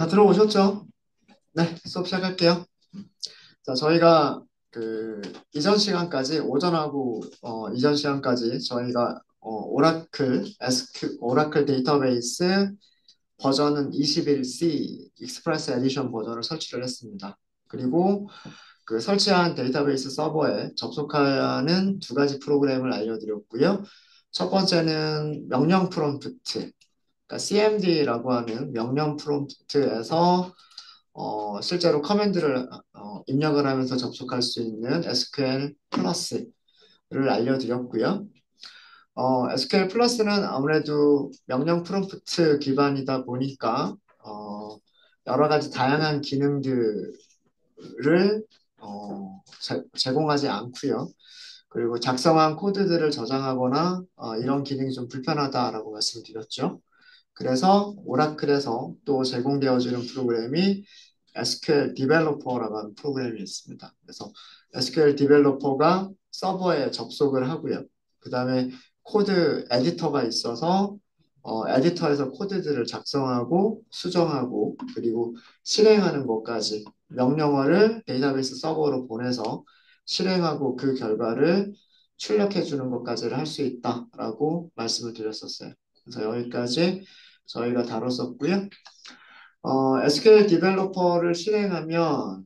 다 들어오셨죠? 네, 수업 시작할게요. 자, 저희가 그 이전 시간까지 오전하고 이전 시간까지 저희가 오라클 데이터베이스 버전은 21C 익스프레스 에디션 버전을 설치를 했습니다. 그리고 그 설치한 데이터베이스 서버에 접속하는 두 가지 프로그램을 알려드렸고요. 첫 번째는 명령 프롬프트, 그러니까 CMD라고 하는 명령 프롬프트에서 실제로 커맨드를 입력을 하면서 접속할 수 있는 SQL 플러스를 알려드렸고요. SQL 플러스는 아무래도 명령 프롬프트 기반이다 보니까 여러 가지 다양한 기능들을 제공하지 않고요. 그리고 작성한 코드들을 저장하거나 이런 기능이 좀 불편하다라고 말씀드렸죠. 그래서 오라클에서 또 제공되어지는 프로그램이 SQL 디벨로퍼라고 하는 프로그램이 있습니다. 그래서 SQL 디벨로퍼가 서버에 접속을 하고요. 그 다음에 코드 에디터가 있어서 에디터에서 코드들을 작성하고 수정하고 그리고 실행하는 것까지 명령어를 데이터베이스 서버로 보내서 실행하고 그 결과를 출력해 주는 것까지를 할 수 있다라고 말씀을 드렸었어요. 그래서 여기까지 저희가 다뤘었고요. SQL 디벨로퍼를 실행하시면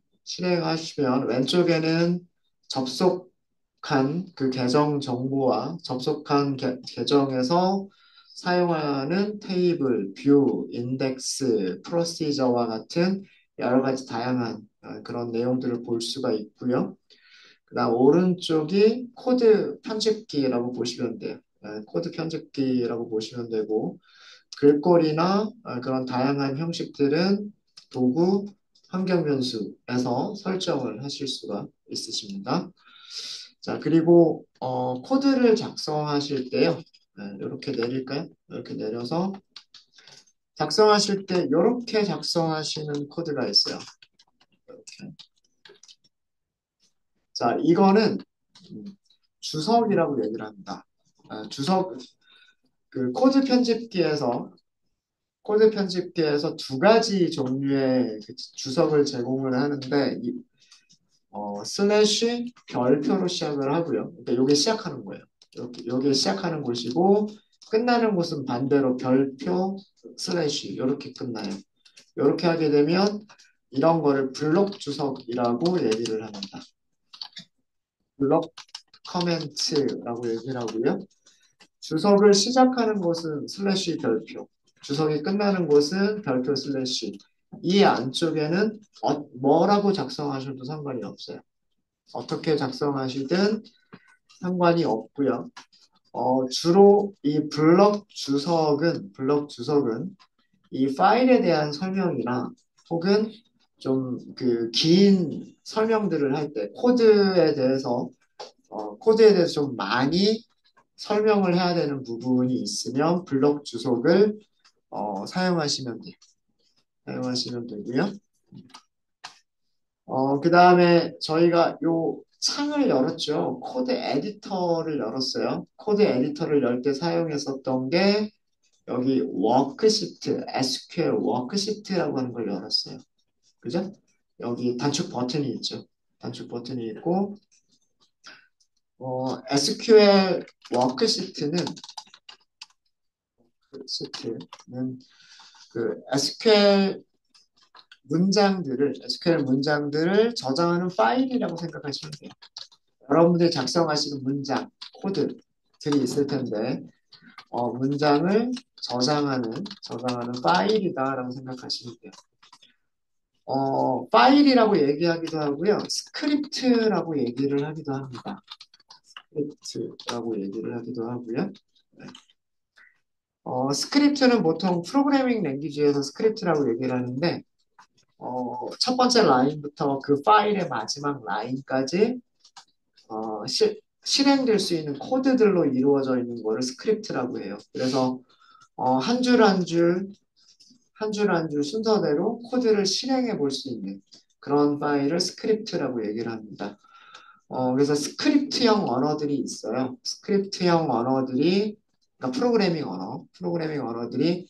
왼쪽에는 접속한 그 계정 정보와 접속한 계정에서 사용하는 테이블, 뷰, 인덱스, 프로시저와 같은 여러 가지 다양한 그런 내용들을 볼 수가 있고요. 그다음 오른쪽이 코드 편집기라고 보시면 돼요. 코드 편집기라고 보시면 되고 글꼴이나 그런 다양한 형식들은 도구 환경 변수에서 설정을 하실 수가 있으십니다. 자, 그리고 코드를 작성하실 때요. 이렇게 내릴까요? 이렇게 내려서 작성하실 때 이렇게 작성하시는 코드가 있어요. 이렇게. 자, 이거는 음, 주석이라고 얘기를 합니다. 주석 그 코드 편집기에서 두 가지 종류의 그 주석을 제공을 하는데 슬래시 별표로 시작을 하고요. 그러니까 요게 시작하는 거예요. 요게 시작하는 곳이고 끝나는 곳은 반대로 별표 슬래시 이렇게 끝나요. 이렇게 하게 되면 이런 거를 블록 주석이라고 얘기를 합니다. 블록 커멘트라고 얘기를 하고요. 주석을 시작하는 곳은 슬래시 별표, 주석이 끝나는 곳은 별표 슬래시. 이 안쪽에는 뭐라고 작성하셔도 상관이 없어요. 어떻게 작성하시든 상관이 없고요. 주로 이 블럭 주석은 이 파일에 대한 설명이나 혹은 좀 그 긴 설명들을 할 때 코드에 대해서 좀 많이 설명을 해야 되는 부분이 있으면 블럭 주석을 사용하시면 돼요. 사용하시면 되고요. 그 다음에 저희가 요 창을 열었죠. 코드 에디터를 열었어요. 코드 에디터를 열 때 사용했었던 게 여기 워크시트, SQL 워크시트라고 하는 걸 열었어요. 그죠? 여기 단축 버튼이 있죠. 단축 버튼이 있고, SQL 워크시트는 그 SQL 문장들을 저장하는 파일이라고 생각하시면 돼요. 여러분들이 작성하시는 문장, 코드들이 있을 텐데, 문장을 저장하는 파일이다라고 생각하시면 돼요. 파일이라고 얘기하기도 하고요. 스크립트라고 얘기를 하기도 합니다. 스크립트라고 얘기를 하기도 하고요. 네. 스크립트는 보통 프로그래밍 랭귀지에서 스크립트라고 얘기를 하는데, 첫 번째 라인부터 그 파일의 마지막 라인까지 실행될 수 있는 코드들로 이루어져 있는 거를 스크립트라고 해요. 그래서 한 줄 한 줄, 한 줄 한 줄 순서대로 코드를 실행해 볼 수 있는 그런 파일을 스크립트라고 얘기를 합니다. 그래서 스크립트형 언어들이 있어요. 스크립트형 언어들이, 그러니까 프로그래밍 언어들이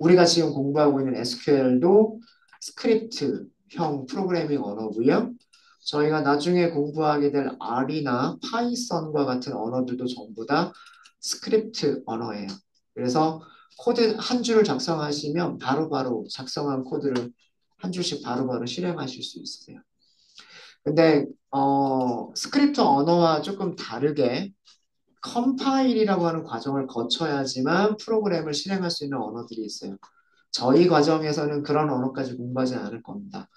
우리가 지금 공부하고 있는 SQL도 스크립트형 프로그래밍 언어고요. 저희가 나중에 공부하게 될 R이나 파이썬과 같은 언어들도 전부 다 스크립트 언어예요. 그래서 코드 한 줄을 작성하시면 바로바로 작성한 코드를 한 줄씩 바로바로 실행하실 수 있으세요. 근데 스크립트 언어와 조금 다르게 컴파일이라고 하는 과정을 거쳐야지만 프로그램을 실행할 수 있는 언어들이 있어요. 저희 과정에서는 그런 언어까지 공부하지 않을 겁니다.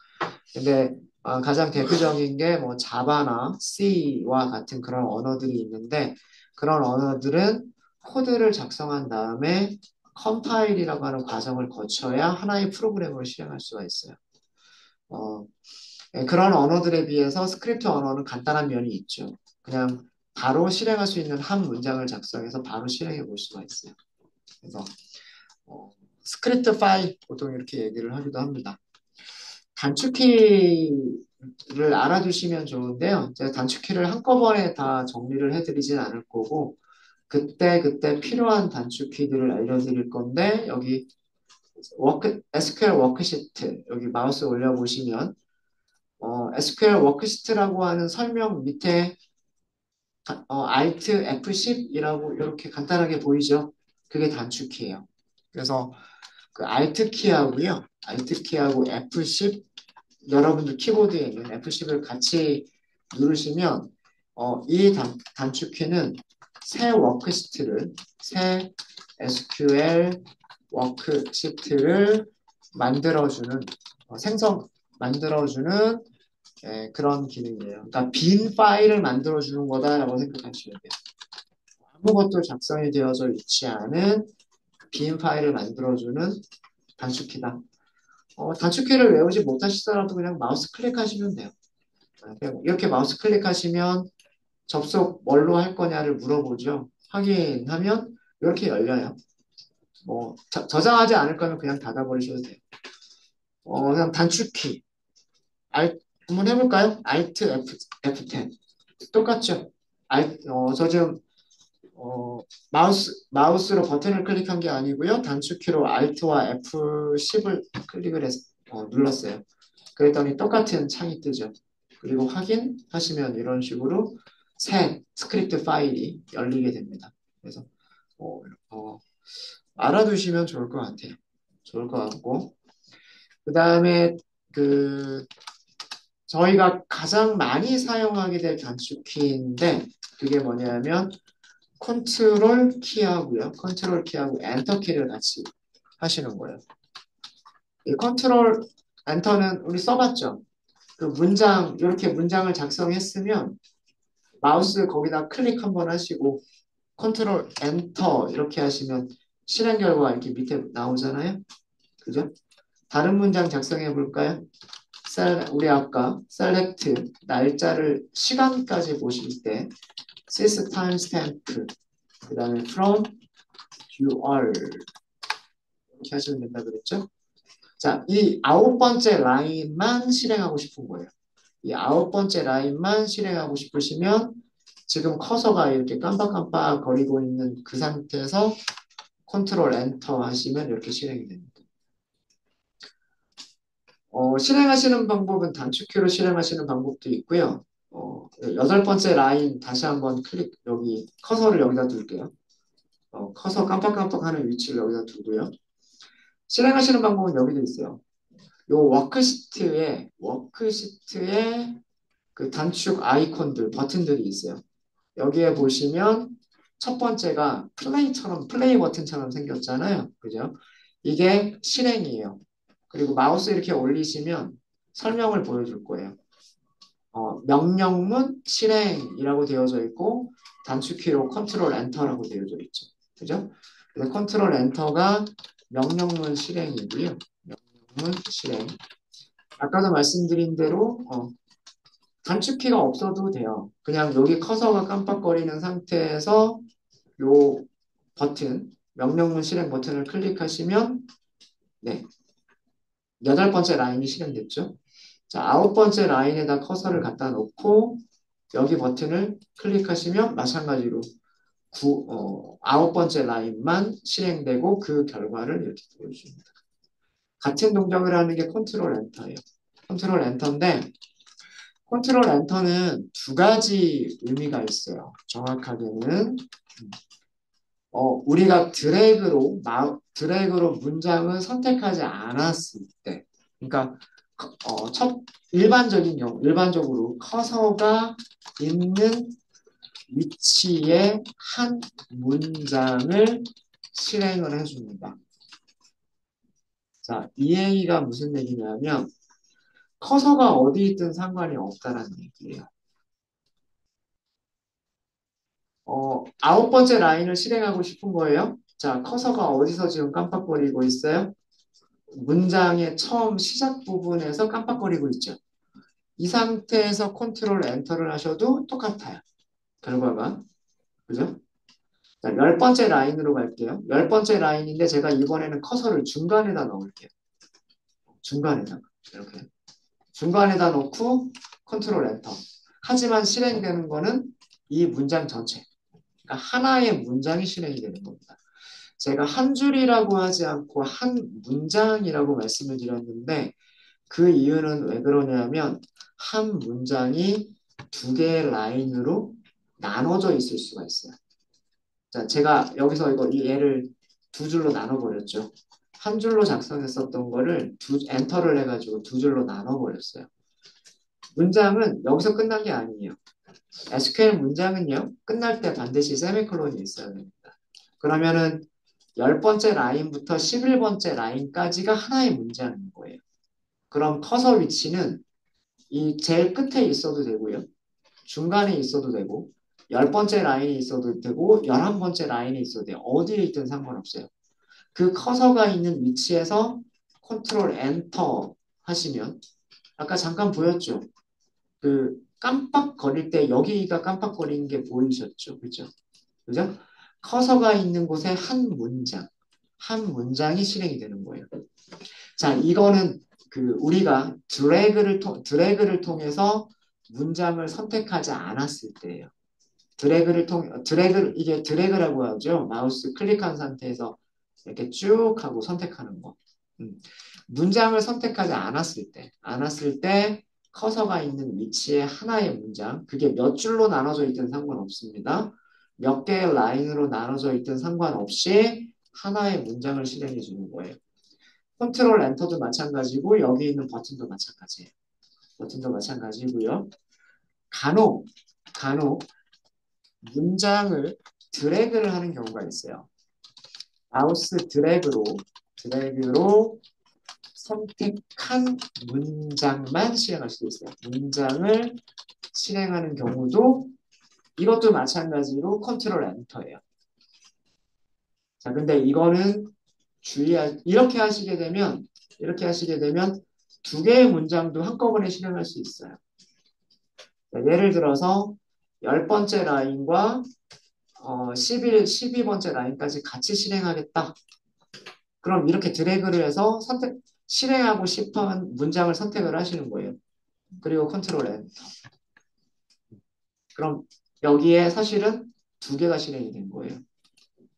근데 가장 대표적인 게 뭐 자바나 C와 같은 그런 언어들이 있는데 그런 언어들은 코드를 작성한 다음에 컴파일이라고 하는 과정을 거쳐야 하나의 프로그램을 실행할 수가 있어요. 어, 그런 언어들에 비해서 스크립트 언어는 간단한 면이 있죠. 그냥 바로 실행할 수 있는 한 문장을 작성해서 바로 실행해 볼 수가 있어요. 그래서 어, 스크립트 파일 보통 이렇게 얘기를 하기도 합니다. 단축키를 알아두시면 좋은데요. 제가 단축키를 한꺼번에 다 정리를 해드리진 않을 거고 그때 필요한 단축키들을 알려드릴 건데 여기 SQL 워크시트 여기 마우스 올려보시면 SQL 워크시트라고 하는 설명 밑에 Alt F10이라고 이렇게 간단하게 보이죠? 그게 단축키예요. 그래서 그 Alt 키하고요. Alt 키하고 F10 여러분들 키보드에 있는 F10을 같이 누르시면 이 단축키는 새 SQL 워크시트를 만들어주는 만들어주는 그런 기능이에요. 그러니까 빈 파일을 만들어주는 거다라고 생각하시면 돼요. 아무것도 작성이 되어져 있지 않은 빈 파일을 만들어주는 단축키다. 단축키를 외우지 못하시더라도 그냥 마우스 클릭하시면 돼요. 이렇게 마우스 클릭하시면 접속 뭘로 할 거냐를 물어보죠. 확인하면 이렇게 열려요. 뭐 저장하지 않을 거면 그냥 닫아버리셔도 돼요. 그냥 단축키 한번 해볼까요? Alt F10 똑같죠? 저 지금 마우스로 버튼을 클릭한 게 아니고요. 단축키로 Alt와 F10을 눌렀어요. 그랬더니 똑같은 창이 뜨죠. 그리고 확인하시면 이런 식으로 새 스크립트 파일이 열리게 됩니다. 그래서 어, 어, 알아두시면 좋을 것 같아요. 좋을 것 같고 그 다음에 그 저희가 가장 많이 사용하게 될 단축키인데 그게 뭐냐면 컨트롤 키하고요. 컨트롤 키하고 엔터 키를 같이 하시는 거예요. 이 컨트롤 엔터는 우리 써봤죠? 그 문장 이렇게 문장을 작성했으면 마우스 거기다 클릭 한번 하시고 컨트롤 엔터 이렇게 하시면 실행 결과 이렇게 밑에 나오잖아요. 그죠? 다른 문장 작성해 볼까요? 우리 아까 select 날짜를 시간까지 보실 때 sys timestamp 그 다음에 from UR 이렇게 하시면 된다 그랬죠? 자, 이 9번째 라인만 실행하고 싶은 거예요. 이 9번째 라인만 실행하고 싶으시면 지금 커서가 이렇게 깜빡깜빡 거리고 있는 그 상태에서 컨트롤 엔터 하시면 이렇게 실행이 됩니다. 실행하시는 방법은 단축키로 실행하시는 방법도 있고요. 8번째 라인 다시 한번 여기 커서를 여기다 둘게요. 커서 깜빡깜빡하는 위치를 여기다 두고요. 실행하시는 방법은 여기도 있어요. 요 워크시트에 그 단축 아이콘들, 버튼들이 있어요. 여기에 보시면 첫 번째가 플레이 버튼처럼 생겼잖아요. 그죠? 이게 실행이에요. 그리고 마우스 이렇게 올리시면 설명을 보여줄 거예요. 명령문 실행이라고 되어져 있고 단축키로 컨트롤 엔터라고 되어져 있죠. 그죠? 그래서 컨트롤 엔터가 명령문 실행이고요. 명령문 실행. 아까도 말씀드린 대로 단축키가 없어도 돼요. 그냥 여기 커서가 깜빡거리는 상태에서 요 명령문 실행 버튼을 클릭하시면 네, 8번째 라인이 실행됐죠. 자, 9번째 라인에다 커서를 갖다 놓고 여기 버튼을 클릭하시면 마찬가지로 아홉 번째 라인만 실행되고 그 결과를 이렇게 보여줍니다. 같은 동작을 하는 게 컨트롤 엔터예요. 컨트롤 엔터인데 컨트롤 엔터는 두 가지 의미가 있어요. 정확하게는 우리가 드래그로 문장을 선택하지 않았을 때, 그러니까 첫 일반적으로 커서가 있는 위치에 한 문장을 실행을 해줍니다. 자, 이 얘기가 무슨 얘기냐면 커서가 어디 있든 상관이 없다는 얘기예요. 아홉 번째 라인을 실행하고 싶은 거예요. 자, 커서가 어디서 지금 깜빡거리고 있어요? 문장의 처음 시작 부분에서 깜빡거리고 있죠. 이 상태에서 컨트롤 엔터를 하셔도 똑같아요. 결과가. 그죠? 자, 열 번째 라인으로 갈게요. 열 번째 라인인데 제가 이번에는 커서를 중간에다 넣을게요. 중간에다. 이렇게. 중간에다 놓고 컨트롤 엔터. 하지만 실행되는 거는 이 문장 전체. 그러니까 하나의 문장이 실행이 되는 겁니다. 제가 한 줄이라고 하지 않고 한 문장이라고 말씀을 드렸는데 그 이유는 왜 그러냐면 한 문장이 두 개의 라인으로 나눠져 있을 수가 있어요. 자, 제가 여기서 이 얘를 두 줄로 나눠버렸죠. 한 줄로 작성했었던 거를 엔터를 해가지고 두 줄로 나눠버렸어요. 문장은 여기서 끝난 게 아니에요. SQL 문장은요, 끝날 때 반드시 세미콜론이 있어야 됩니다. 그러면은 10번째 라인부터 11번째 라인까지가 하나의 문장인 거예요. 그럼 커서 위치는 이 제일 끝에 있어도 되고요. 중간에 있어도 되고 10번째 라인에 있어도 되고 11번째 라인에 있어도 돼요. 어디에 있든 상관없어요. 그 커서가 있는 위치에서 컨트롤 엔터 하시면 아까 잠깐 보였죠? 그 깜빡거릴 때 여기가 깜빡거리는 게 보이셨죠? 그죠? 그죠? 커서가 있는 곳에 한 문장이 실행이 되는 거예요. 자, 이거는 우리가 드래그를 통해서 문장을 선택하지 않았을 때예요. 이게 드래그라고 하죠. 마우스 클릭한 상태에서 이렇게 쭉 하고 선택하는 거. 음. 문장을 선택하지 않았을 때 커서가 있는 위치에 하나의 문장, 그게 몇 줄로 나눠져 있든 상관없습니다. 몇 개의 라인으로 나눠져 있든 상관없이 하나의 문장을 실행해 주는 거예요. 컨트롤 엔터도 마찬가지고 여기 있는 버튼도 마찬가지예요. 버튼도 마찬가지고요. 간혹 문장을 드래그를 하는 경우가 있어요. 마우스 드래그로 선택한 문장만 실행할 수도 있어요. 문장을 실행하는 경우도 이것도 마찬가지로 컨트롤 엔터예요. 자, 근데 이거는 이렇게 하시게 되면 두 개의 문장도 한꺼번에 실행할 수 있어요. 자, 예를 들어서 10번째 라인과 12번째 라인까지 같이 실행하겠다. 그럼 이렇게 드래그를 해서 실행하고 싶은 문장을 선택을 하시는 거예요. 그리고 컨트롤 N. 그럼 여기에 사실은 두 개가 실행이 된 거예요.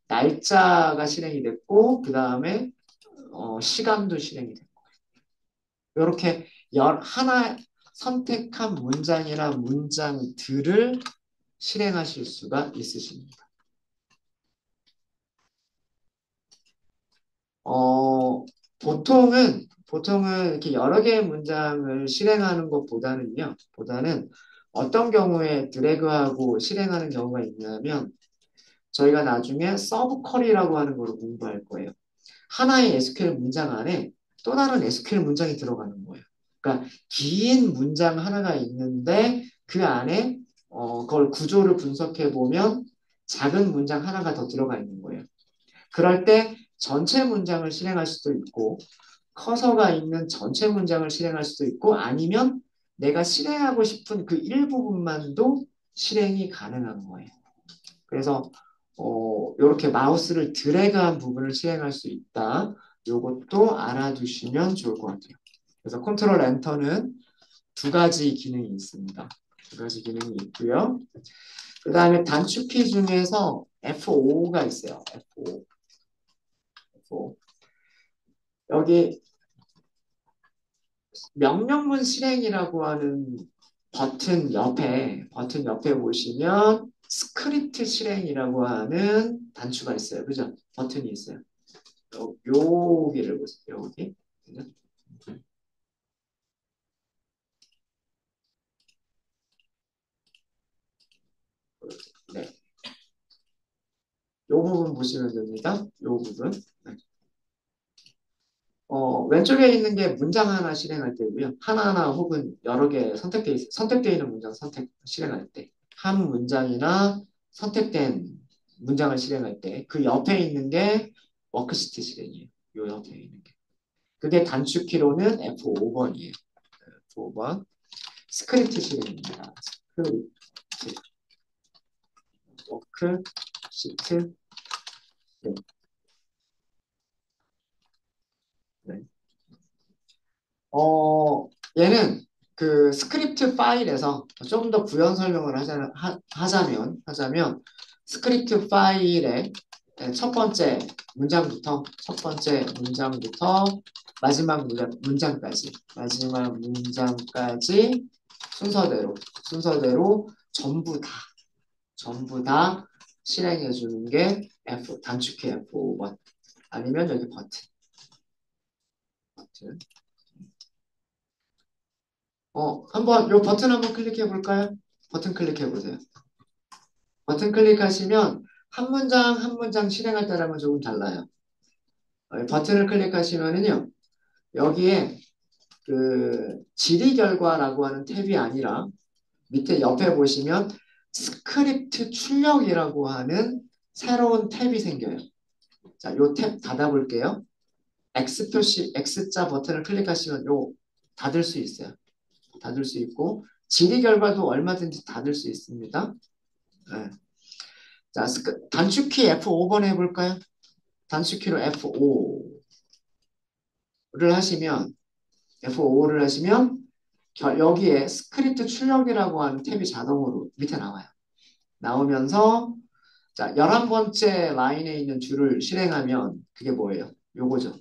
날짜가 실행이 됐고 그 다음에 시간도 실행이 된 거예요. 이렇게 하나 선택한 문장이나 문장들을 실행하실 수가 있으십니다. 보통은 이렇게 여러 개의 문장을 실행하는 보다는 어떤 경우에 드래그하고 실행하는 경우가 있냐면 저희가 나중에 서브 쿼리라고 하는 걸 공부할 거예요. 하나의 SQL 문장 안에 또 다른 SQL 문장이 들어가는 거예요. 그러니까 긴 문장 하나가 있는데 그 안에 그걸 구조를 분석해 보면 작은 문장 하나가 더 들어가 있는 거예요. 그럴 때 전체 문장을 실행할 수도 있고 커서가 있는 전체 문장을 실행할 수도 있고 아니면 내가 실행하고 싶은 그 일부분만도 실행이 가능한 거예요. 그래서 이렇게 마우스를 드래그한 부분을 실행할 수 있다. 이것도 알아두시면 좋을 것 같아요. 그래서 컨트롤 엔터는 두 가지 기능이 있습니다. 두 가지 기능이 있고요. 그 다음에 단축키 중에서 F5가 있어요. F5. F5. 여기 명령문 실행이라고 하는 버튼 옆에 보시면 스크립트 실행이라고 하는 단추가 있어요. 그죠? 버튼이 있어요. 여기를 보세요. 여기. 그죠? 네. 요 부분 보시면 됩니다. 요 부분. 네. 왼쪽에 있는 게 문장 하나 실행할 때고요. 하나하나 혹은 여러 개 선택되어 있는 문장 실행할 때. 한 문장이나 선택된 문장을 실행할 때 그 옆에 있는 게 워크시트 실행이에요. 요 옆에 있는 게. 그게 단축키로는 F5번이에요. F5번. 스크립트 실행입니다. 스크립트, 워크시트. 네. 네. 얘는 그 스크립트 파일에서 좀 더 부연 설명을 하자면 스크립트 파일의 첫 번째 문장부터 마지막 문장까지 순서대로 전부 다 실행해 주는 게 단축키 F5번 아니면 여기 버튼. 한번 요 버튼 한번 클릭해 볼까요? 버튼 클릭해 보세요. 버튼 클릭하시면 한 문장 한 문장 실행할 때랑은 조금 달라요. 버튼을 클릭하시면은요. 여기에 그 질의 결과라고 하는 탭이 아니라 밑에 옆에 보시면 스크립트 출력이라고 하는 새로운 탭이 생겨요. 자, 요 탭 닫아볼게요. X자 버튼을 클릭하시면 요 닫을 수 있어요. 닫을 수 있고 질의 결과도 얼마든지 닫을 수 있습니다. 네. 자, 단축키 F5번 해볼까요? 단축키로 하시면 F5를 하시면 여기에 스크립트 출력이라고 하는 탭이 자동으로 밑에 나와요. 나오면서 자, 11번째 라인에 있는 줄을 실행하면 그게 뭐예요? 요거죠.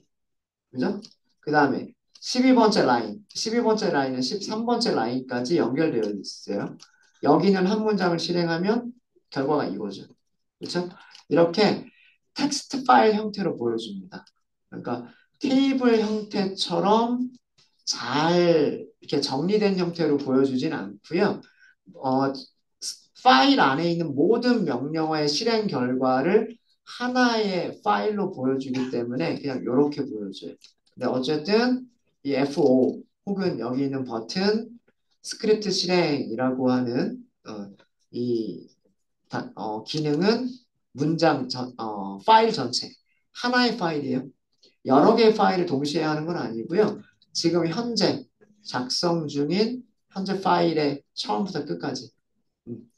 그죠? 그 다음에 12번째 라인은 13번째 라인까지 연결되어 있어요. 여기는 한 문장을 실행하면 결과가 이거죠. 그렇죠? 이렇게 텍스트 파일 형태로 보여줍니다. 그러니까 테이블 형태처럼 잘 이렇게 정리된 형태로 보여주진 않고요. 어, 파일 안에 있는 모든 명령어의 실행 결과를 하나의 파일로 보여주기 때문에 그냥 이렇게 보여줘요. 근데 어쨌든 이 F5 혹은 여기 있는 버튼 스크립트 실행이라고 하는 이 기능은 파일 전체 하나의 파일이에요. 여러 개의 파일을 동시에 하는 건 아니고요. 지금 현재 작성 중인 현재 파일의 처음부터 끝까지. 음.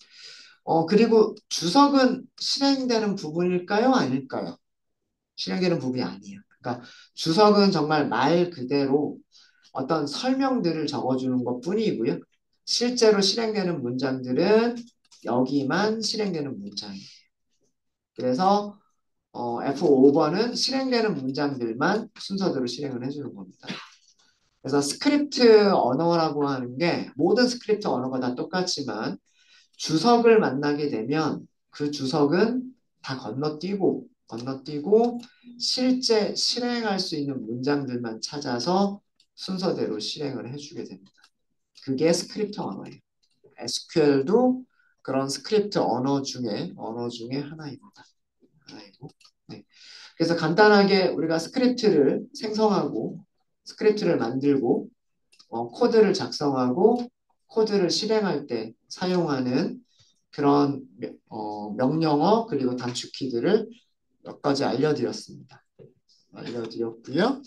그리고 주석은 실행되는 부분일까요? 아닐까요? 실행되는 부분이 아니에요. 그러니까 주석은 정말 말 그대로 어떤 설명들을 적어주는 것 뿐이고요. 실제로 실행되는 문장들은 여기만 실행되는 문장이에요. 그래서 F5번은 실행되는 문장들만 순서대로 실행을 해주는 겁니다. 그래서 스크립트 언어라고 하는 게 모든 스크립트 언어가 다 똑같지만 주석을 만나게 되면 그 주석은 다 건너뛰고 실제 실행할 수 있는 문장들만 찾아서 순서대로 실행을 해주게 됩니다. 그게 스크립트 언어예요. SQL도 그런 스크립트 언어 중에 하나입니다. 하나이고. 네. 그래서 간단하게 우리가 스크립트를 만들고 코드를 작성하고 코드를 실행할 때 사용하는 그런 명령어 그리고 단축키들을 몇 가지 알려드렸습니다. 알려드렸고요.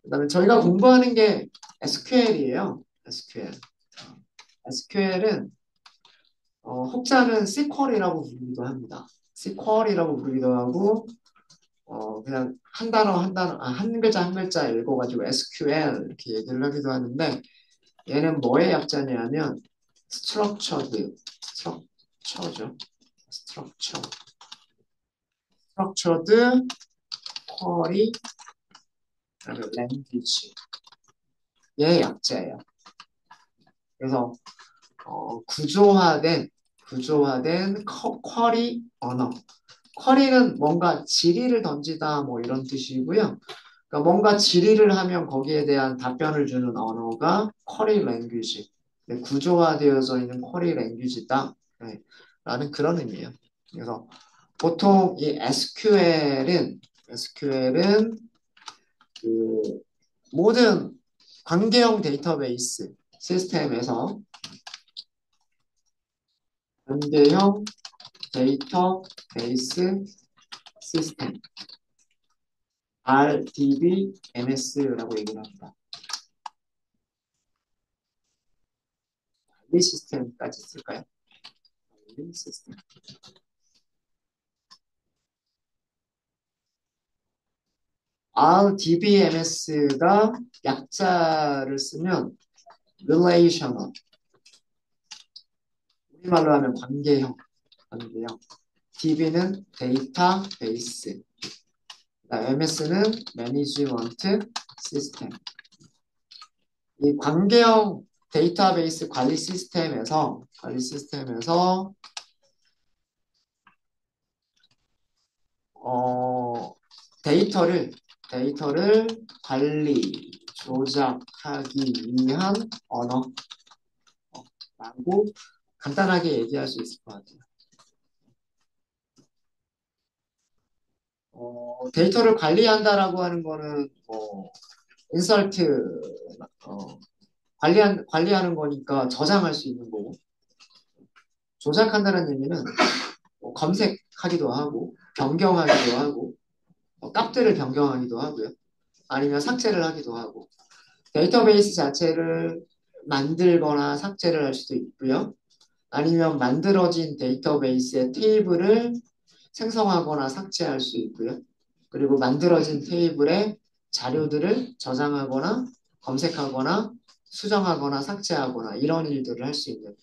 그다음에 저희가 공부하는 게 SQL이에요. SQL. SQL은 혹자는 SQL이라고 부르기도 합니다. SQL이라고 부르기도 하고 그냥 한 단어 한 글자 한 글자 읽어가지고 SQL 이렇게 얘기를 하기도 하는데 얘는 뭐의 약자냐면 structured 스트럭처죠. 스트럭처. 스트럭처드 쿼리 랭귀지. 얘 약자예요. 그래서 구조화된 쿼리 언어. 쿼리는 뭔가 질의를 던지다 뭐 이런 뜻이고요. 그러니까 뭔가 질의를 하면 거기에 대한 답변을 주는 언어가 쿼리 랭귀지. 구조화되어져 있는 쿼리 랭귀지다. 네, 라는 그런 의미예요. 그래서 보통 이 SQL은 그 모든 관계형 데이터베이스 시스템에서 관계형 데이터베이스 시스템 RDBMS라고 얘기를 합니다. 관리 시스템까지 쓸까요? 관리 시스템. RDBMS가 약자를 쓰면 relational, 우리말로 하면 관계형. DB는 데이터베이스, MS는 매니지먼트 시스템. 이 관계형 데이터베이스 관리 시스템에서 데이터를 관리, 조작하기 위한 언어라고 간단하게 얘기할 수 있을 것 같아요. 데이터를 관리한다라고 하는 거는 인설트 관리하는 거니까 저장할 수 있는 거고, 조작한다는 의미는 검색하기도 하고 변경하기도 하고 값들을 변경하기도 하고요. 아니면 삭제를 하기도 하고 데이터베이스 자체를 만들거나 삭제를 할 수도 있고요. 아니면 만들어진 데이터베이스의 테이블을 생성하거나 삭제할 수 있고요. 그리고 만들어진 테이블에 자료들을 저장하거나 검색하거나 수정하거나 삭제하거나 이런 일들을 할 수 있는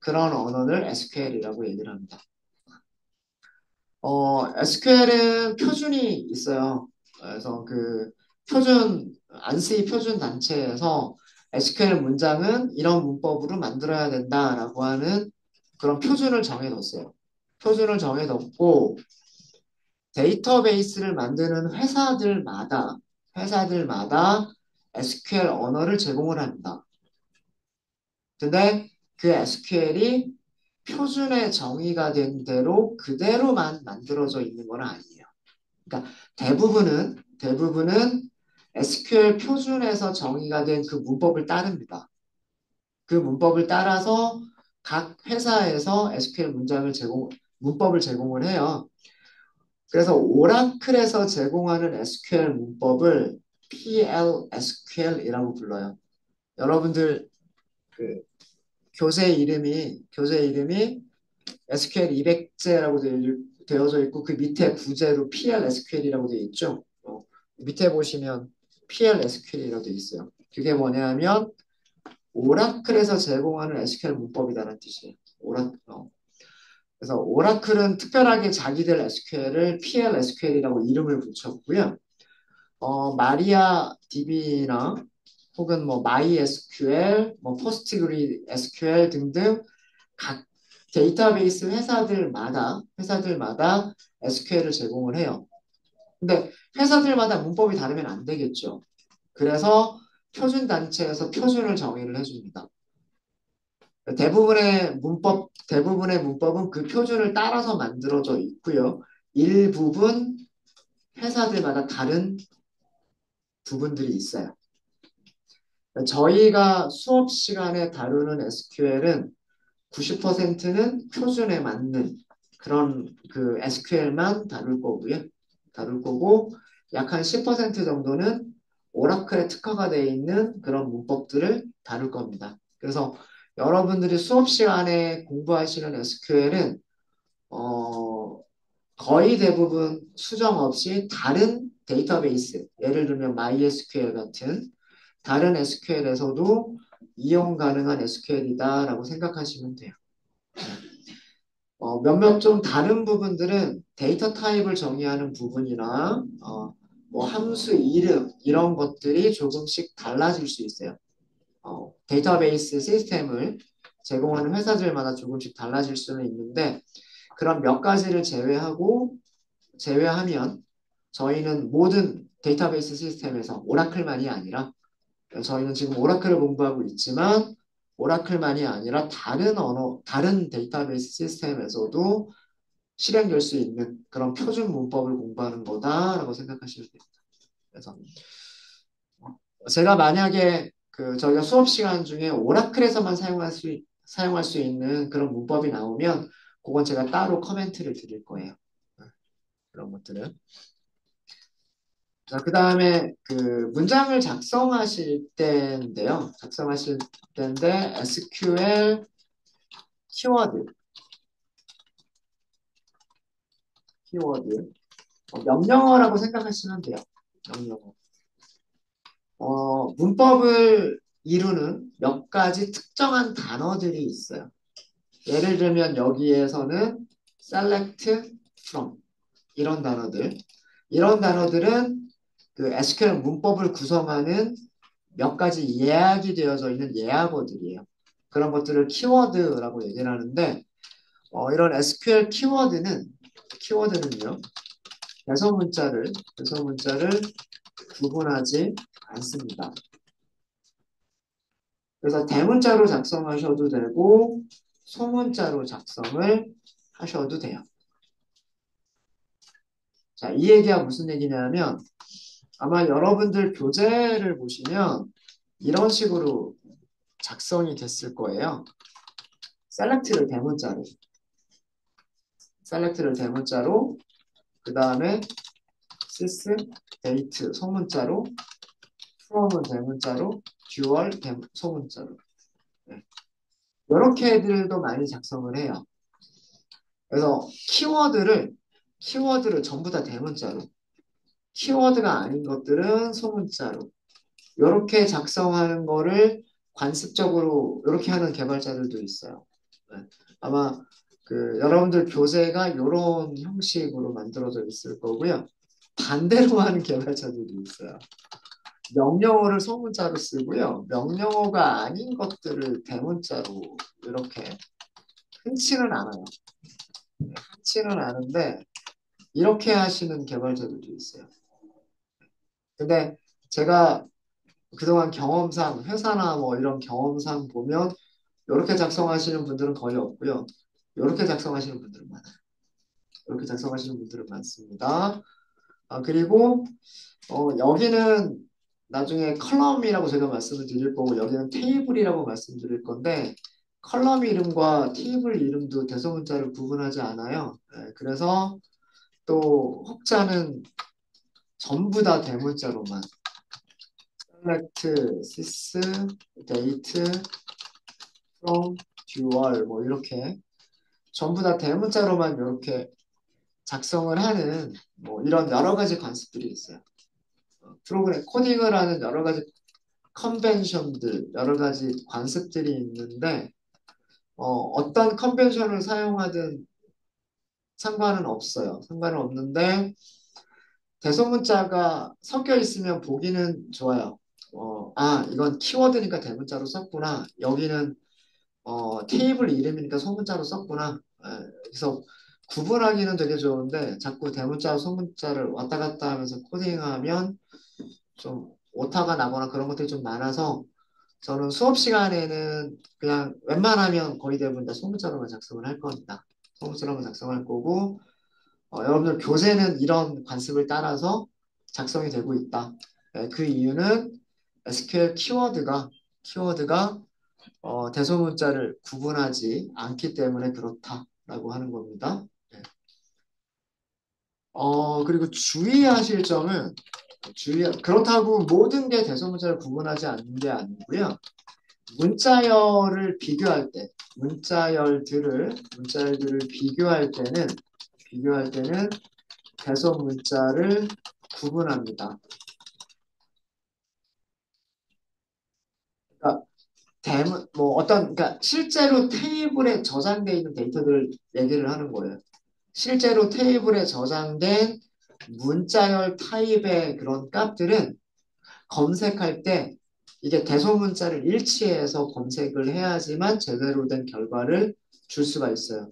그런 언어를 SQL이라고 얘기를 합니다. SQL은 표준이 있어요. 그래서 그 안시 표준 단체에서 SQL 문장은 이런 문법으로 만들어야 된다라고 하는 그런 표준을 정해뒀어요. 표준을 정해뒀고 데이터베이스를 만드는 회사들마다 SQL 언어를 제공을 합니다. 근데 그 SQL이 표준에 정의가 된 대로 그대로만 만들어져 있는 건 아니에요. 그러니까 대부분은 SQL 표준에서 정의가 된 그 문법을 따릅니다. 그 문법을 따라서 각 회사에서 SQL 문법을 제공을 해요. 그래서 오라클에서 제공하는 SQL 문법을 PLSQL이라고 불러요. 여러분들 그 교재 이름이 SQL 200제라고 되어져 있고 그 밑에 부제로 PLSQL이라고 되어 있죠. 밑에 보시면 PLSQL이라고 되어 있어요. 그게 뭐냐면 오라클에서 제공하는 SQL 문법이라는 뜻이에요. 그래서 오라클은 특별하게 자기들 SQL을 PLSQL이라고 이름을 붙였고요. 마리아 DB나 혹은 뭐 MySQL, 뭐 PostgreSQL 등등 각 데이터베이스 회사들마다 SQL을 제공을 해요. 근데 회사들마다 문법이 다르면 안 되겠죠. 그래서 표준 단체에서 표준을 정의를 해줍니다. 대부분의 문법은 그 표준을 따라서 만들어져 있고요. 일부분 회사들마다 다른 부분들이 있어요. 저희가 수업 시간에 다루는 SQL은 90%는 표준에 맞는 그런 그 SQL만 다룰 거고 약 한 10% 정도는 오라클에 특화가 되어 있는 그런 문법들을 다룰 겁니다. 그래서 여러분들이 수업 시간에 공부하시는 SQL은 거의 대부분 수정 없이 다른 데이터베이스, 예를 들면 MySQL 같은 다른 SQL에서도 이용 가능한 SQL이다라고 생각하시면 돼요. 몇몇 좀 다른 부분들은 데이터 타입을 정의하는 부분이나 뭐 함수 이름 이런 것들이 조금씩 달라질 수 있어요. 데이터베이스 시스템을 제공하는 회사들마다 조금씩 달라질 수는 있는데 그런 몇 가지를 제외하면 저희는 모든 데이터베이스 시스템에서 오라클만이 아니라 저희는 지금 오라클을 공부하고 있지만 오라클만이 아니라 다른 데이터베이스 시스템에서도 실행될 수 있는 그런 표준 문법을 공부하는 거다라고 생각하시면 됩니다. 그래서 제가 만약에 저희가 수업 시간 중에 오라클에서만 사용할 수 있는 그런 문법이 나오면 그건 제가 따로 커멘트를 드릴 거예요. 그런 것들은. 자, 그 다음에 문장을 작성하실 때인데요. 작성하실 때인데 SQL 키워드, 키워드. 명령어라고 생각하시면 돼요. 명령어. 문법을 이루는 몇 가지 특정한 단어들이 있어요. 예를 들면 여기에서는 select from 이런 단어들은 SQL 문법을 구성하는 몇 가지 예약이 되어져 있는 예약어들이에요. 그런 것들을 키워드라고 얘기를 하는데 이런 SQL 키워드는요. 대소문자를 구분하지 않습니다. 그래서 대문자로 작성하셔도 되고 소문자로 작성을 하셔도 돼요. 자, 이 얘기가 무슨 얘기냐면 아마 여러분들 교재를 보시면 이런 식으로 작성이 됐을 거예요. 셀렉트를 대문자로 그 다음에 sys date 소문자로 from은 대문자로 dual 소문자로 네. 이렇게 애들도 많이 작성을 해요. 그래서 키워드를 전부 다 대문자로 키워드가 아닌 것들은 소문자로 이렇게 작성하는 거를 관습적으로 이렇게 하는 개발자들도 있어요. 네. 아마 여러분들 교재가 이런 형식으로 만들어져 있을 거고요. 반대로 하는 개발자들도 있어요. 명령어를 소문자로 쓰고요. 명령어가 아닌 것들을 대문자로 이렇게 흔치는 않아요. 흔치는 않은데 이렇게 하시는 개발자들도 있어요. 근데 제가 그동안 경험상 회사나 뭐 이런 경험상 보면 이렇게 작성하시는 분들은 거의 없고요. 이렇게 작성하시는 분들은 많아요. 이렇게 작성하시는 분들은 많습니다. 그리고 여기는 나중에 컬럼이라고 제가 말씀을 드릴 거고 여기는 테이블이라고 말씀드릴 건데 컬럼 이름과 테이블 이름도 대소문자를 구분하지 않아요. 네, 그래서 또 혹자는 전부 다 대문자로만 select, sys, date, from, dual 뭐 이렇게 전부 다 대문자로만 이렇게 작성을 하는 뭐 이런 여러 가지 관습들이 있어요. 프로그램 코딩을 하는 여러 가지 컨벤션들, 여러 가지 관습들이 있는데 어떤 컨벤션을 사용하든 상관은 없어요. 상관은 없는데 대소문자가 섞여 있으면 보기는 좋아요. 이건 키워드니까 대문자로 썼구나. 여기는 테이블 이름이니까 소문자로 썼구나. 그래서 구분하기는 되게 좋은데 자꾸 대문자와 소문자를 왔다 갔다 하면서 코딩하면 좀 오타가 나거나 그런 것들이 좀 많아서 저는 수업 시간에는 그냥 웬만하면 거의 대부분 다 소문자로만 작성을 할 겁니다. 소문자로만 작성할 거고 여러분들 교재는 이런 관습을 따라서 작성이 되고 있다. 그 이유는 SQL 키워드가 대소문자를 구분하지 않기 때문에 그렇다라고 하는 겁니다. 네. 그리고 주의하실 점은 그렇다고 모든 게 대소문자를 구분하지 않는 게 아니고요. 문자열들을 비교할 때는 대소문자를 구분합니다. 그러니까 뭐 어떤, 그러니까 실제로 테이블에 저장되어 있는 데이터들을 얘기를 하는 거예요. 실제로 테이블에 저장된 문자열 타입의 그런 값들은 검색할 때 이게 대소문자를 일치해서 검색을 해야지만 제대로 된 결과를 줄 수가 있어요.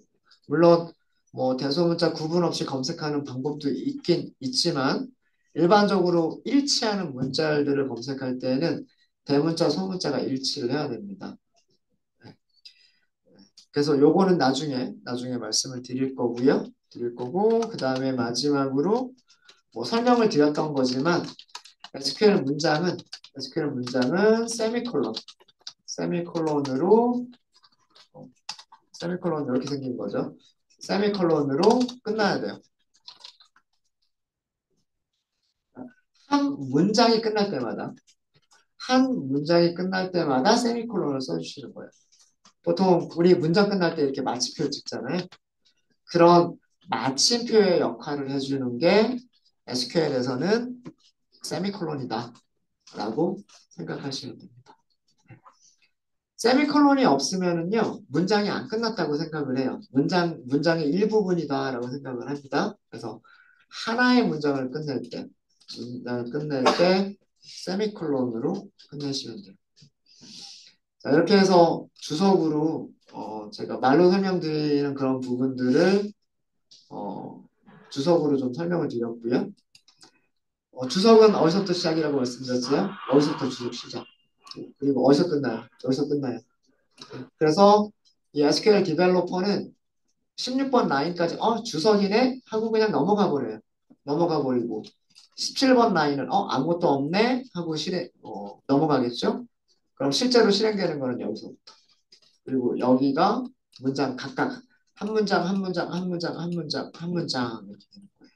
물론 뭐 대소문자 구분 없이 검색하는 방법도 있긴 있지만 일반적으로 일치하는 문자열들을 검색할 때는 대문자, 소문자가 일치를 해야 됩니다. 그래서 요거는 나중에 말씀을 드릴 거고요. 드릴 거고 그 다음에 마지막으로 뭐 설명을 드렸던 거지만 SQL 문장은 세미콜론으로 세미콜론 이렇게 생긴 거죠. 세미콜론으로 끝나야 돼요. 한 문장이 끝날 때마다 세미콜론을 써주시는 거예요. 보통 우리 문장 끝날 때 이렇게 마침표 찍잖아요. 그런 마침표의 역할을 해주는 게 SQL에서는 세미콜론이다 라고 생각하시면 됩니다. 세미콜론이 없으면은요, 문장이 안 끝났다고 생각을 해요. 문장의 일부분이다라고 생각을 합니다. 그래서 하나의 문장을 끝낼 때 세미콜론으로 끝내시면 돼요. 자, 이렇게 해서 주석으로 제가 말로 설명드리는 그런 부분들을 어, 주석으로 좀 설명을 드렸고요. 주석은 어디서부터 시작이라고 말씀드렸어요? 어디서부터 주석 시작? 그리고 어디서 끝나요? 여기서 끝나요. 그래서 이 SQL 디벨로퍼는 16번 라인까지 주석이네 하고 그냥 넘어가 버려요. 넘어가 버리고 17번 라인은 아무것도 없네 하고 넘어가겠죠? 그럼 실제로 실행되는 거는 여기서부터. 그리고 여기가 문장 각각 한 문장 한 문장 한 문장 한 문장 한 문장 이렇게 되는 거예요.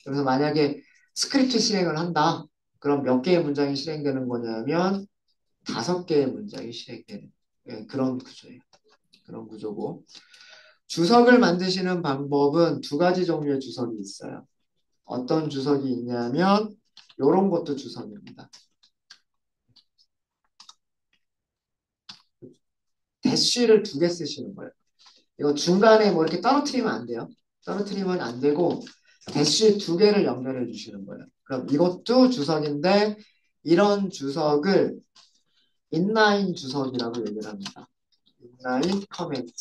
그래서 만약에 스크립트 실행을 한다. 그럼 몇 개의 문장이 실행되는 거냐면 5개의 문장이 실행되는 그런 구조예요. 그런 구조고. 주석을 만드시는 방법은 2가지 종류의 주석이 있어요. 어떤 주석이 있냐면 이런 것도 주석입니다. 대쉬를 2개 쓰시는 거예요. 이거 중간에 뭐 이렇게 떨어뜨리면 안 돼요. 떨어뜨리면 안 되고 대쉬 2개를 연결해 주시는 거예요. 그럼 이것도 주석인데 이런 주석을 인라인 주석이라고 얘기를 합니다. 인라인 커멘트.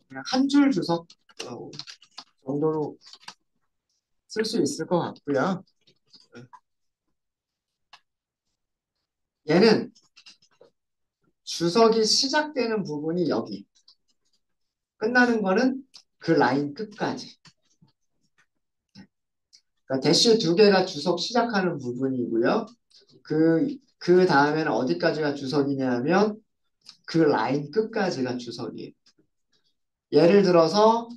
그냥 한 줄 주석 정도로 쓸 수 있을 것 같고요. 얘는 주석이 시작되는 부분이 여기. 끝나는 거는 그 라인 끝까지. 그러니까 대쉬 2개가 주석 시작하는 부분이고요. 그 다음에는 어디까지가 주석이냐면 그 라인 끝까지가 주석이에요. 예를 들어서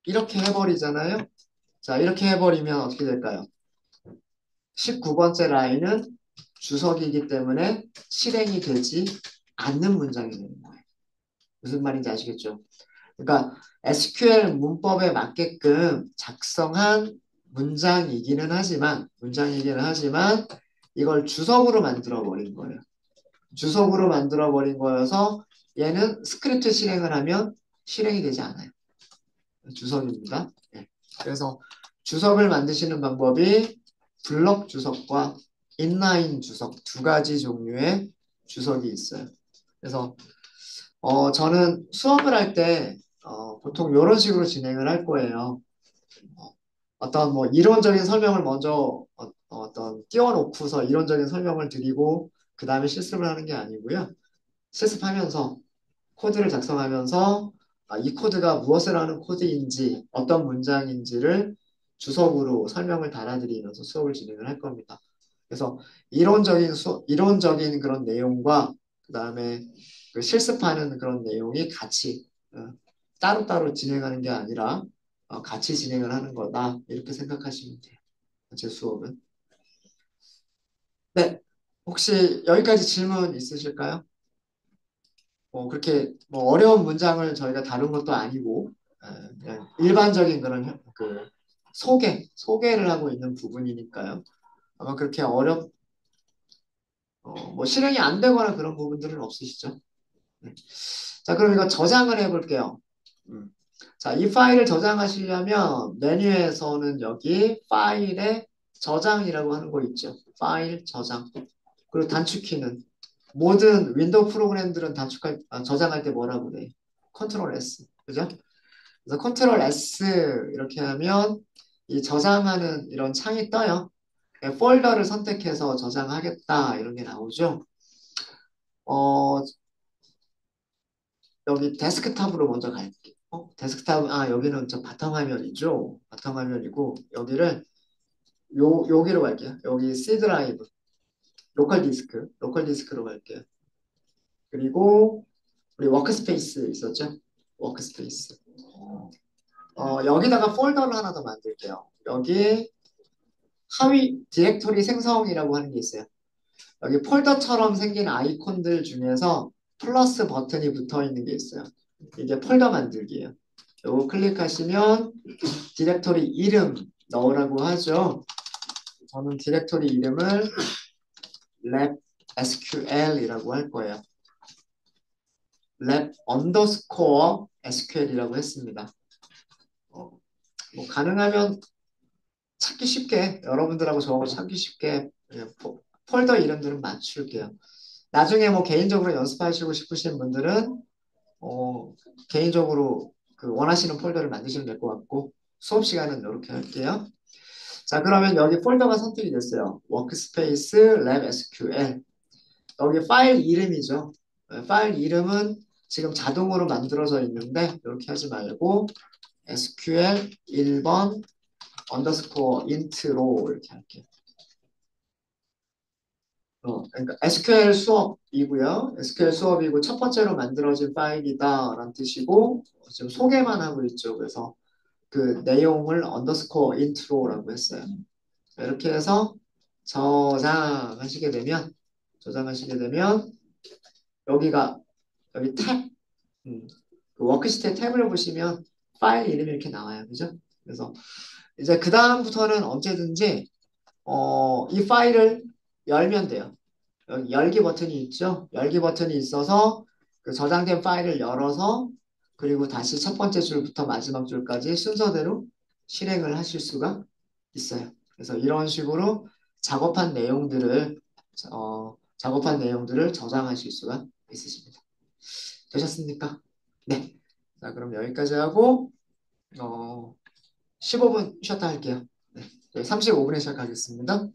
이렇게 해버리잖아요. 자, 이렇게 해버리면 어떻게 될까요? 19번째 라인은 주석이기 때문에 실행이 되지 않는 문장이 되는 거예요. 무슨 말인지 아시겠죠? 그러니까 SQL 문법에 맞게끔 작성한 문장이기는 하지만 이걸 주석으로 만들어 버린 거예요. 주석으로 만들어 버린 거여서 얘는 스크립트 실행을 하면 실행이 되지 않아요. 주석입니다. 네. 그래서 주석을 만드시는 방법이 블럭 주석과 인라인 주석 2가지 종류의 주석이 있어요. 그래서 저는 수업을 할 때 보통 이런 식으로 진행을 할 거예요. 어떤 뭐 이론적인 설명을 먼저 어떤 띄워놓고서 이론적인 설명을 드리고 그 다음에 실습을 하는 게 아니고요. 실습하면서 코드를 작성하면서 이 코드가 무엇을 하는 코드인지 어떤 문장인지를 주석으로 설명을 달아드리면서 수업을 진행을 할 겁니다. 그래서 이론적인 그런 내용과 그 다음에 그 실습하는 그런 내용이 같이 따로따로 진행하는 게 아니라 같이 진행을 하는 거다 이렇게 생각하시면 돼요. 제 수업은. 네, 혹시 여기까지 질문 있으실까요? 그렇게 뭐 어려운 문장을 저희가 다룬 것도 아니고 그냥 일반적인 그런 그 소개를 하고 있는 부분이니까요. 아마 그렇게 뭐 실행이 안 되거나 그런 부분들은 없으시죠? 네. 자, 그럼 이거 저장을 해볼게요. 음. 자, 이 파일을 저장하시려면 메뉴에서는 여기 파일에 저장이라고 하는 거 있죠. 파일 저장. 그리고 단축키는 모든 윈도우 프로그램들은 저장할 때 뭐라고 그래? 컨트롤 S. 그죠? 그래서 컨트롤 S 이렇게 하면 이 저장하는 이런 창이 떠요. 폴더를 선택해서 저장하겠다 이런 게 나오죠. 어, 여기 데스크탑으로 먼저 갈게요. 데스크탑, 여기는 저 바탕화면이죠. 바탕화면이고, 여기로 갈게요. 여기 C 드라이브, 로컬 디스크로 갈게요. 그리고, 우리 워크스페이스 있었죠? 워크스페이스. 여기다가 폴더를 하나 더 만들게요. 여기 하위 디렉토리 생성이라고 하는 게 있어요. 여기 폴더처럼 생긴 아이콘들 중에서 플러스 버튼이 붙어 있는 게 있어요. 이게 폴더 만들기예요. 요거 클릭하시면 디렉토리 이름 넣으라고 하죠. 저는 디렉토리 이름을 lab SQL이라고 할 거예요. lab underscore SQL이라고 했습니다. 뭐 가능하면 찾기 쉽게 여러분들하고 저하고 찾기 쉽게 폴더 이름들은 맞출게요. 나중에 뭐 개인적으로 연습하시고 싶으신 분들은 개인적으로 그 원하시는 폴더를 만드시면 될 것 같고 수업 시간은 이렇게 할게요. 자, 그러면 여기 폴더가 선택이 됐어요. 워크스페이스 랩 SQL. 여기 파일 이름이죠. 파일 이름은 지금 자동으로 만들어져 있는데 이렇게 하지 말고 SQL 1번 언더스코어 인트로 이렇게 할게요. 그러니까 SQL 수업이고요. SQL 수업이고 첫 번째로 만들어진 파일이다라는 뜻이고 지금 소개만 하고 있죠. 그래서 그 내용을 언더스코어 인트로라고 했어요. 이렇게 해서 저장하시게 되면 여기가 여기 탭, 그 워크시트의 탭을 보시면 파일 이름이 이렇게 나와요. 그죠? 그래서 이제 그 다음부터는 언제든지 이 파일을 열면 돼요. 여기 열기 버튼이 있죠? 열기 버튼이 있어서 그 저장된 파일을 열어서 그리고 다시 첫 번째 줄부터 마지막 줄까지 순서대로 실행을 하실 수가 있어요. 그래서 이런 식으로 작업한 내용들을 저장하실 수가 있으십니다. 되셨습니까? 네. 자, 그럼 여기까지 하고 15분 쉬었다 할게요. 네. 35분에 시작하겠습니다.